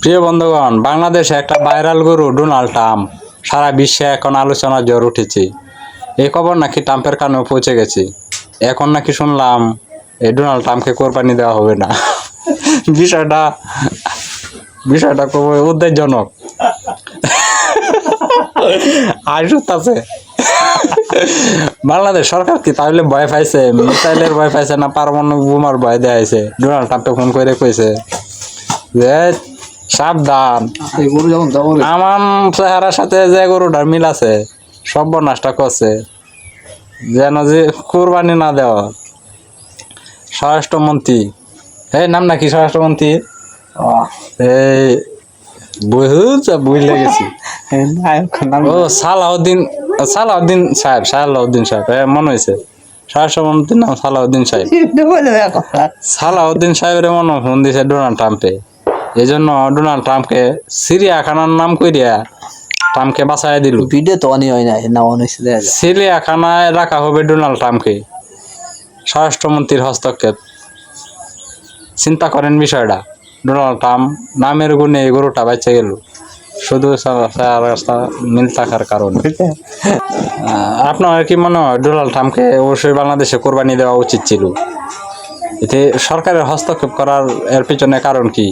প্রিয় বন্ধুগণ, বাংলাদেশে একটা ভাইরাল গরু ডোনাল্ড ট্রাম্প সারা বিশ্বে এখন আলোচনার ঝড় উঠেছে। এই খবর নাকি ট্রাম্পের কানেও পৌঁছে গেছে। এখন নাকি শুনলাম এই ডোনাল্ড ট্রাম্পকে কোরবানি দেওয়া হবে না। বিষয়টা বিষয়টা খুবই উদ্বেগজনক। আশুত আছে বাংলাদেশ সরকার কি তাহলে ভয় পাইছে? মিসাইলের ভয় পাইছে না পারমাণবিক বোমার ভয় দেয়াইছে? ডোনাল্ড ট্রাম্পকে ফোন করে কইছে যে সাবধান, আমার চেহারার সাথে যে গরুটার মিল আছে সর্বনাশটা করছে, যেন যে কোরবানি না দেওয়া। স্বরাষ্ট্রমন্ত্রী, এই নাম নাকি স্বরাষ্ট্রমন্ত্রী? এই বুঝলে গেছি। ও সালাউদ্দিন সালাউদ্দিন সাহেব মনে হয়েছে। স্বরাষ্ট্রমন্ত্রীর নাম সালাউদ্দিন সাহেব। সালাউদ্দিন সাহেবের মনে ফোন দিছে ডোনাল্ড ট্রাম্পে। এই জন্য ডোনাল্ড ট্রাম্পকে চিড়িয়াখানার নাম করিয়া ট্রাম্পকে বাঁচাই দিল। ভিডিও তো অনি হয় না, না অনেক চিড়িয়াখানায় রাখা হবে ডোনাল্ড ট্রাম্পকে। স্বরাষ্ট্রমন্ত্রীর হস্তক্ষেপ। চিন্তা করেন বিষয়টা। ডোনাল্ড ট্রাম্প নামের গুণে এই গরুটা বেঁচে গেল শুধু মিল থাকার কারণে। আপনার কি মনে হয় ডোনাল্ড ট্রাম্পকে অবশ্যই বাংলাদেশে কোরবানি দেওয়া উচিত ছিল? এতে সরকারের হস্তক্ষেপ করার এর পিছনে কারণ কি?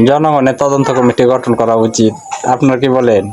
জনগণের তদন্ত কমিটি গঠন করা উচিত। আপনার কি বলেন?